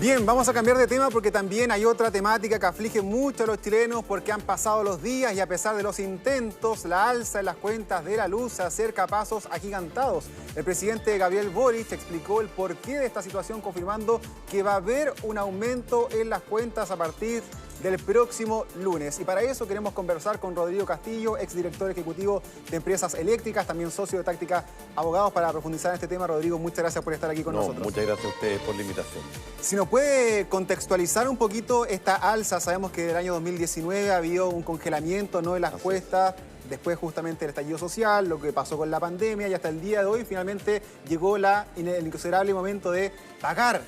Bien, vamos a cambiar de tema porque también hay otra temática que aflige mucho a los chilenos porque han pasado los días y a pesar de los intentos, la alza en las cuentas de la luz se acerca a pasos agigantados. El presidente Gabriel Boric explicó el porqué de esta situación confirmando que va a haber un aumento en las cuentas a partir del próximo lunes. Y para eso queremos conversar con Rodrigo Castillo, exdirector ejecutivo de Empresas Eléctricas, también socio de Táctica Abogados, para profundizar en este tema. Rodrigo, muchas gracias por estar aquí con nosotros. Muchas gracias a ustedes por la invitación. Si nos puede contextualizar un poquito esta alza, sabemos que el año 2019 ha habido un congelamiento, ¿no?, de las cuentas, después justamente el estallido social, lo que pasó con la pandemia y hasta el día de hoy finalmente llegó el inexorable momento de pagar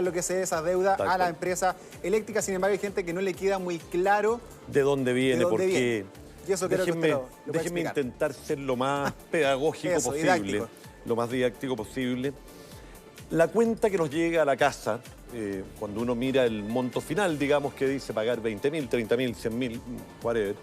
lo que se dé esa deuda a la empresa eléctrica. Sin embargo, hay gente que no le queda muy claro de dónde viene, por qué. Y eso creo que usted lo déjeme intentar ser lo más pedagógico posible, didáctico. Lo más didáctico posible. La cuenta que nos llega a la casa, cuando uno mira el monto final, digamos que dice pagar 20.000, 30.000, 100.000, whatever,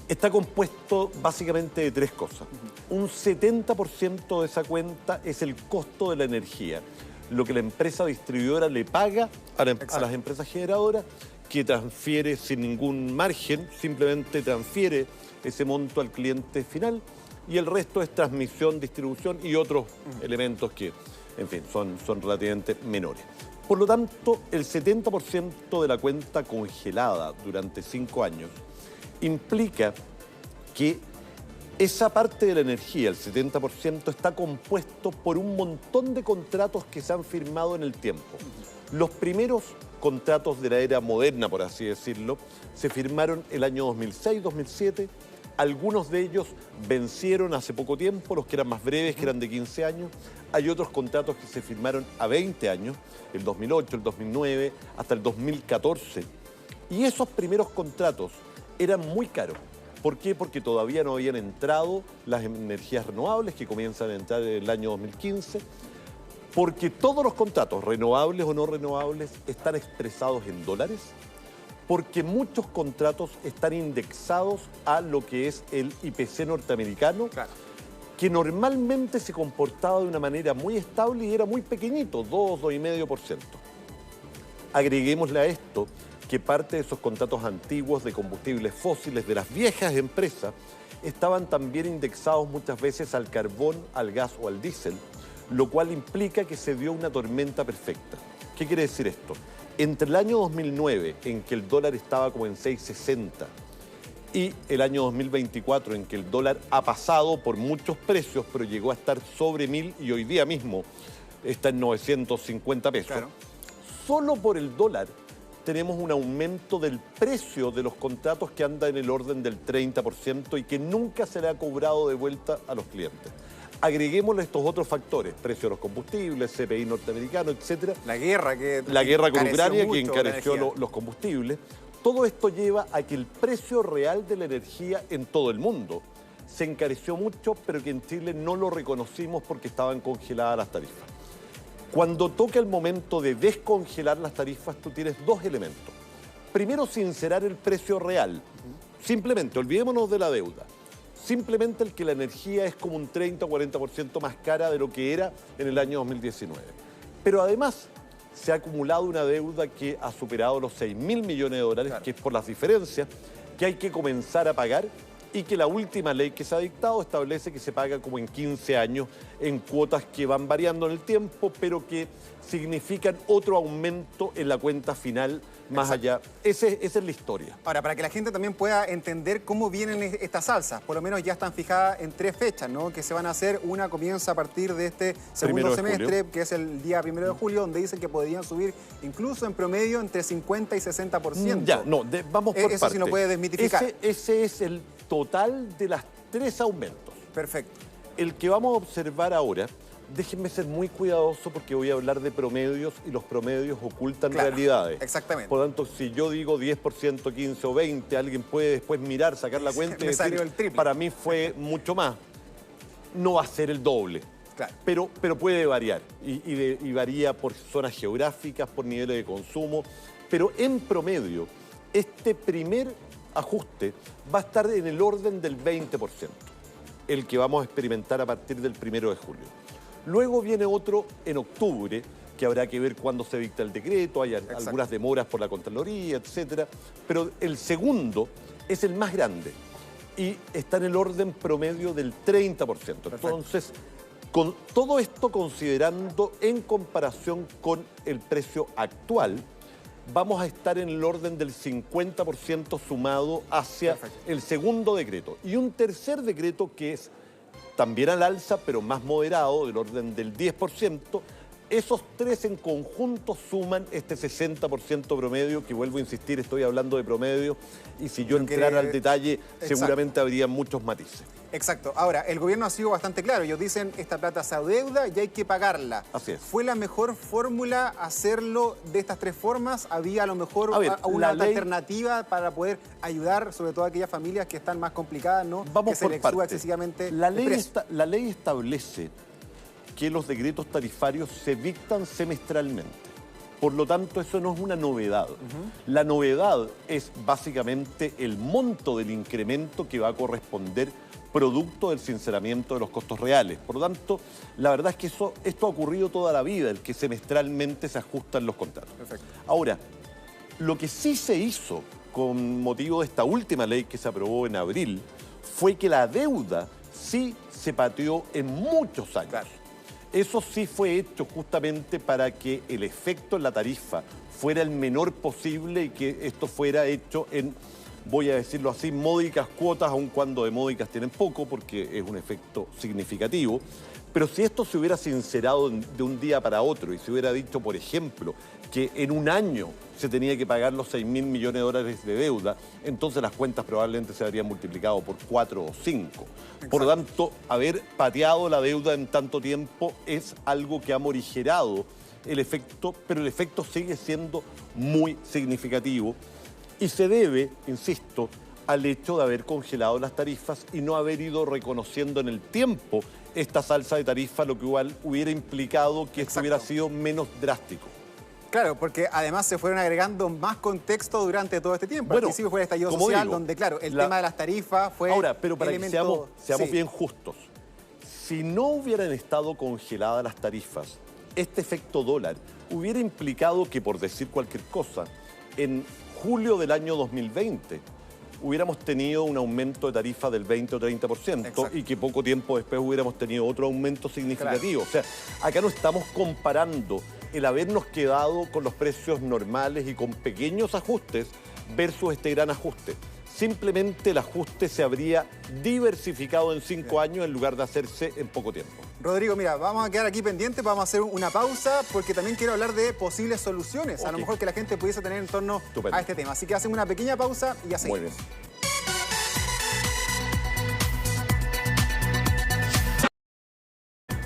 está compuesto básicamente de tres cosas. Un 70% de esa cuenta es el costo de la energía, lo que la empresa distribuidora le paga a las empresas generadoras, que transfiere sin ningún margen, simplemente transfiere ese monto al cliente final, y el resto es transmisión, distribución y otros elementos que, en fin, son relativamente menores. Por lo tanto, el 70% de la cuenta congelada durante 5 años implica que esa parte de la energía, el 70%, está compuesto por un montón de contratos que se han firmado en el tiempo. Los primeros contratos de la era moderna, por así decirlo, se firmaron el año 2006, 2007. Algunos de ellos vencieron hace poco tiempo, los que eran más breves, que eran de 15 años. Hay otros contratos que se firmaron a 20 años, el 2008, el 2009, hasta el 2014. Y esos primeros contratos eran muy caros. ¿Por qué? Porque todavía no habían entrado las energías renovables, que comienzan a entrar en el año 2015. Porque todos los contratos, renovables o no renovables, están expresados en dólares. Porque muchos contratos están indexados a lo que es el IPC norteamericano, que normalmente se comportaba de una manera muy estable y era muy pequeñito, 2,5%. Agreguémosle a esto que parte de esos contratos antiguos de combustibles fósiles de las viejas empresas estaban también indexados muchas veces al carbón, al gas o al diésel, lo cual implica que se dio una tormenta perfecta. ¿Qué quiere decir esto? Entre el año 2009, en que el dólar estaba como en 6,60, y el año 2024, en que el dólar ha pasado por muchos precios, pero llegó a estar sobre 1.000 y hoy día mismo está en 950 pesos. Claro. Solo por el dólar tenemos un aumento del precio de los contratos que anda en el orden del 30% y que nunca se le ha cobrado de vuelta a los clientes. Agreguémosle estos otros factores, precio de los combustibles, CPI norteamericano, etc. La guerra con Ucrania, que encareció los combustibles. Todo esto lleva a que el precio real de la energía en todo el mundo se encareció mucho, pero que en Chile no lo reconocimos porque estaban congeladas las tarifas. Cuando toca el momento de descongelar las tarifas, tú tienes dos elementos. Primero, sincerar el precio real. Simplemente, olvidémonos de la deuda. Simplemente el que la energía es como un 30 o 40% más cara de lo que era en el año 2019. Pero además se ha acumulado una deuda que ha superado los 6.000 millones de dólares, que es por las diferencias, que hay que comenzar a pagar y que la última ley que se ha dictado establece que se paga como en 15 años en cuotas que van variando en el tiempo, pero que significan otro aumento en la cuenta final más allá. Esa es la historia. Ahora, para que la gente también pueda entender cómo vienen estas alzas, por lo menos ya están fijadas en 3 fechas, ¿no?, que se van a hacer. Una comienza a partir de este segundo semestre, que es el día 1 de julio, donde dicen que podrían subir incluso en promedio entre 50 y 60%. Ya, no, vamos por partes. Eso sí lo puede desmitificar. Ese es el total de las 3 aumentos. Perfecto. El que vamos a observar ahora, déjenme ser muy cuidadoso porque voy a hablar de promedios y los promedios ocultan realidades. Exactamente. Por lo tanto, si yo digo 10%, 15 o 20, alguien puede después mirar, sacar la cuenta y decir, el triple. Para mí fue mucho más. No va a ser el doble. Claro. Pero puede variar y varía por zonas geográficas, por niveles de consumo. Pero en promedio, este primer ajuste va a estar en el orden del 20%, el que vamos a experimentar a partir del 1 de julio. Luego viene otro en octubre, que habrá que ver cuándo se dicta el decreto, hay algunas demoras por la Contraloría, etcétera. Pero el segundo es el más grande y está en el orden promedio del 30%. Perfecto. Entonces, con todo esto considerando en comparación con el precio actual, vamos a estar en el orden del 50% sumado hacia el segundo decreto. Y un tercer decreto que es también al alza, pero más moderado, del orden del 10%. Esos tres en conjunto suman este 60% promedio, que vuelvo a insistir, estoy hablando de promedio, y si yo entrara al detalle, seguramente habría muchos matices. Exacto. Ahora, el gobierno ha sido bastante claro. Ellos dicen, esta plata se adeuda y hay que pagarla. Así es. ¿Fue la mejor fórmula hacerlo de estas tres formas? ¿Había a lo mejor una alternativa para poder ayudar, sobre todo a aquellas familias que están más complicadas, ¿no? Vamos que se les suba excesivamente la ley establece que los decretos tarifarios se dictan semestralmente. Por lo tanto, eso no es una novedad. La novedad es básicamente el monto del incremento que va a corresponder producto del sinceramiento de los costos reales. Por lo tanto, la verdad es que esto ha ocurrido toda la vida, el que semestralmente se ajustan los contratos. Perfecto. Ahora, lo que sí se hizo con motivo de esta última ley que se aprobó en abril fue que la deuda sí se pateó en muchos años. Claro. Eso sí fue hecho justamente para que el efecto en la tarifa fuera el menor posible y que esto fuera hecho en, voy a decirlo así, módicas cuotas, aun cuando de módicas tienen poco, porque es un efecto significativo. Pero si esto se hubiera sincerado de un día para otro y se hubiera dicho, por ejemplo, que en un año se tenía que pagar los 6.000 millones de dólares de deuda, entonces las cuentas probablemente se habrían multiplicado por 4 o 5. Exacto. Por lo tanto, haber pateado la deuda en tanto tiempo es algo que ha morigerado el efecto, pero el efecto sigue siendo muy significativo y se debe, insisto, al hecho de haber congelado las tarifas y no haber ido reconociendo en el tiempo esta salsa de tarifa, lo que igual hubiera implicado que esto hubiera sido menos drástico. Claro, porque además se fueron agregando más contexto durante todo este tiempo. Bueno, al principio fue el estallido social, donde, claro, el tema de las tarifas fue... Ahora, pero para que seamos bien justos, si no hubieran estado congeladas las tarifas, este efecto dólar hubiera implicado que, por decir cualquier cosa, en julio del año 2020 hubiéramos tenido un aumento de tarifa del 20 o 30%. Exacto. Y que poco tiempo después hubiéramos tenido otro aumento significativo. Claro. O sea, acá no estamos comparando el habernos quedado con los precios normales y con pequeños ajustes versus este gran ajuste. Simplemente el ajuste se habría diversificado en 5 años en lugar de hacerse en poco tiempo. Rodrigo, mira, vamos a quedar aquí pendientes, vamos a hacer una pausa porque también quiero hablar de posibles soluciones, a lo mejor que la gente pudiese tener en torno a este tema. Así que hacemos una pequeña pausa y ya seguimos. Muy bien.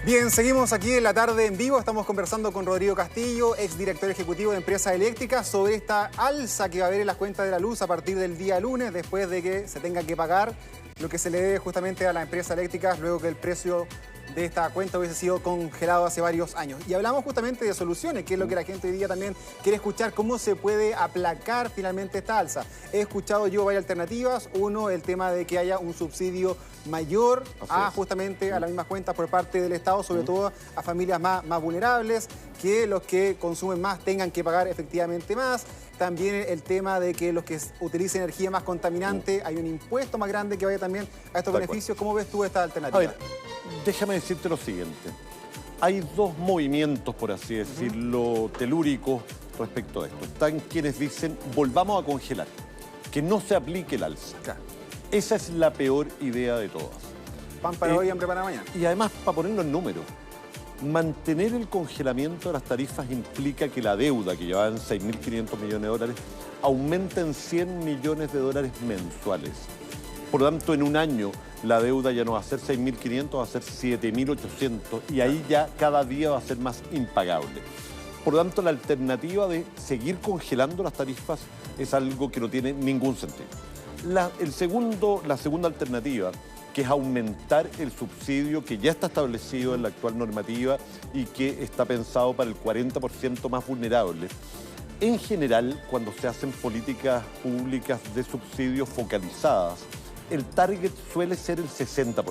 Bien, seguimos aquí en la tarde en vivo. Estamos conversando con Rodrigo Castillo, exdirector ejecutivo de Empresas Eléctricas, sobre esta alza que va a haber en las cuentas de la luz a partir del día lunes, después de que se tenga que pagar lo que se le debe justamente a las empresas eléctricas, luego que el precio de esta cuenta hubiese sido congelado hace varios años. Y hablamos justamente de soluciones, que es lo que la gente hoy día también quiere escuchar, cómo se puede aplacar finalmente esta alza. He escuchado yo varias alternativas. Uno, el tema de que haya un subsidio mayor justamente a las mismas cuentas por parte del Estado, sobre todo a familias más vulnerables, que los que consumen más tengan que pagar efectivamente más. También el tema de que los que utilicen energía más contaminante, hay un impuesto más grande que vaya también a estos beneficios. ¿Cómo ves tú esta alternativa? A ver, déjame decirte lo siguiente. Hay dos movimientos, por así decirlo, telúricos respecto a esto. Están quienes dicen, volvamos a congelar, que no se aplique el alza. Claro. Esa es la peor idea de todas. Pan para hoy, hambre para mañana. Y además, para ponerlo en números, mantener el congelamiento de las tarifas implica que la deuda, que llevaba en 6.500 millones de dólares, aumenta en 100 millones de dólares mensuales. Por lo tanto, en un año, la deuda ya no va a ser 6.500, va a ser 7.800, y ahí ya cada día va a ser más impagable. Por lo tanto, la alternativa de seguir congelando las tarifas es algo que no tiene ningún sentido. La segunda alternativa, que es aumentar el subsidio que ya está establecido en la actual normativa y que está pensado para el 40% más vulnerable. En general, cuando se hacen políticas públicas de subsidios focalizadas, el target suele ser el 60%.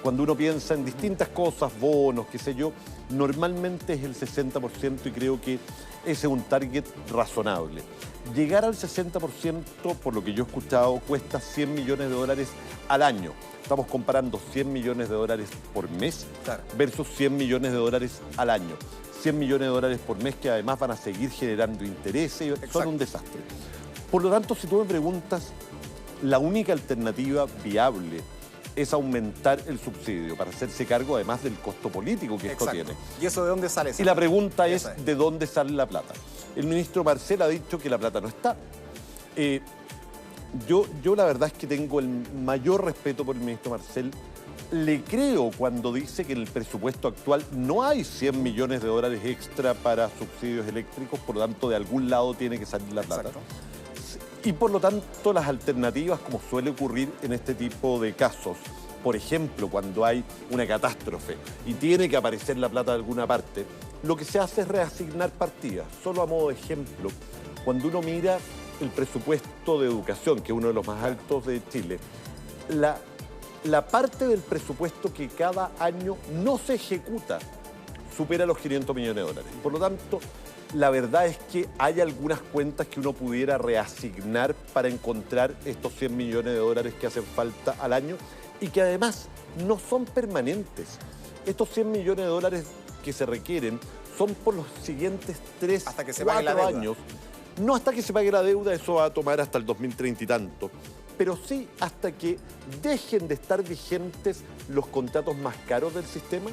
cuando uno piensa en distintas cosas, bonos, qué sé yo, normalmente es el 60% y creo que ese es un target razonable. Llegar al 60%, por lo que yo he escuchado, cuesta $100 millones al año. Estamos comparando $100 millones por mes versus $100 millones al año. $100 millones por mes que además van a seguir generando intereses, son un desastre. Por lo tanto, si tú me preguntas, la única alternativa viable es aumentar el subsidio para hacerse cargo además del costo político que esto tiene. ¿Y eso de dónde sale? Y la pregunta es, ¿de dónde sale la plata? El ministro Marcel ha dicho que la plata no está. Yo la verdad es que tengo el mayor respeto por el ministro Marcel. Le creo cuando dice que en el presupuesto actual no hay $100 millones extra para subsidios eléctricos, por lo tanto de algún lado tiene que salir la plata. Y por lo tanto las alternativas, como suele ocurrir en este tipo de casos, por ejemplo, cuando hay una catástrofe y tiene que aparecer la plata de alguna parte, lo que se hace es reasignar partidas. Solo a modo de ejemplo, cuando uno mira el presupuesto de educación, que es uno de los más altos de Chile, la parte del presupuesto que cada año no se ejecuta supera los $500 millones. Por lo tanto, la verdad es que hay algunas cuentas que uno pudiera reasignar para encontrar estos $100 millones que hacen falta al año y que además no son permanentes. Estos $100 millones que se requieren son por los siguientes 3 hasta que se pague la deuda. Años. No hasta que se pague la deuda, eso va a tomar hasta el 2030 y tanto, pero sí hasta que dejen de estar vigentes los contratos más caros del sistema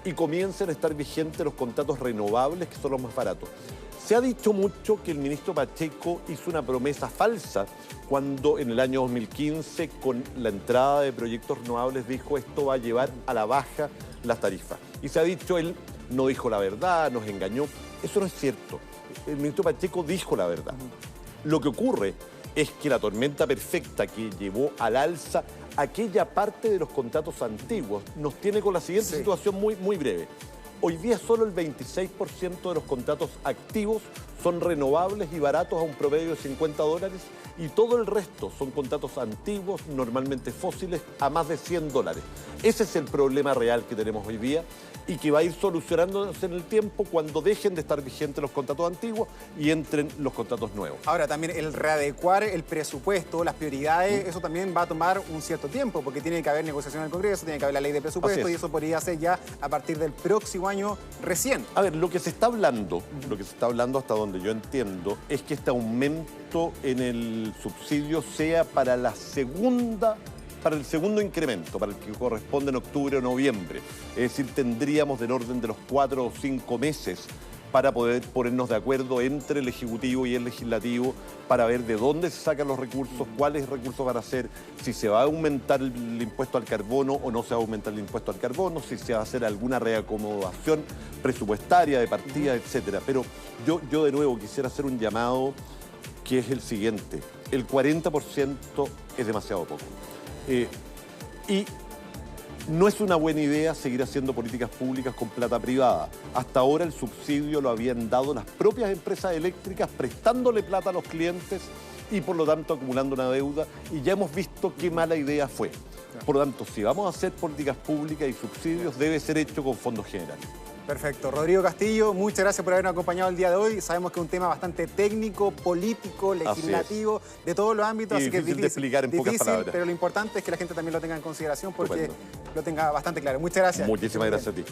y comiencen a estar vigentes los contratos renovables, que son los más baratos. Se ha dicho mucho que el ministro Pacheco hizo una promesa falsa cuando en el año 2015, con la entrada de proyectos renovables, dijo esto va a llevar a la baja las tarifas. Y se ha dicho, él no dijo la verdad, nos engañó. Eso no es cierto. El ministro Pacheco dijo la verdad. Lo que ocurre es que la tormenta perfecta que llevó al alza aquella parte de los contratos antiguos nos tiene con la siguiente situación muy breve. Hoy día solo el 26% de los contratos activos son renovables y baratos a un promedio de $50 y todo el resto son contratos antiguos, normalmente fósiles, a más de $100. Ese es el problema real que tenemos hoy día y que va a ir solucionándose en el tiempo cuando dejen de estar vigentes los contratos antiguos y entren los contratos nuevos. Ahora, también el readecuar el presupuesto, las prioridades, eso también va a tomar un cierto tiempo, porque tiene que haber negociación en el Congreso, tiene que haber la ley de presupuesto y eso podría ser ya a partir del próximo año recién. A ver, lo que se está hablando hasta donde yo entiendo, es que este aumento en el subsidio sea para el segundo incremento, para el que corresponde en octubre o noviembre. Es decir, tendríamos del orden de los 4 o 5 meses para poder ponernos de acuerdo entre el Ejecutivo y el Legislativo para ver de dónde se sacan los recursos, cuáles recursos van a ser, si se va a aumentar el impuesto al carbono o no se va a aumentar el impuesto al carbono, si se va a hacer alguna reacomodación presupuestaria de partida, etcétera. Pero yo de nuevo quisiera hacer un llamado que es el siguiente. El 40% es demasiado poco. Y no es una buena idea seguir haciendo políticas públicas con plata privada. Hasta ahora el subsidio lo habían dado las propias empresas eléctricas prestándole plata a los clientes y por lo tanto acumulando una deuda y ya hemos visto qué mala idea fue. Por lo tanto, si vamos a hacer políticas públicas y subsidios, debe ser hecho con fondos generales. Perfecto. Rodrigo Castillo, muchas gracias por habernos acompañado el día de hoy. Sabemos que es un tema bastante técnico, político, legislativo, de todos los ámbitos, así que es difícil de explicar en pocas palabras. Pero lo importante es que la gente también lo tenga en consideración porque lo tenga bastante claro. Muchas gracias. Muchísimas gracias a ti.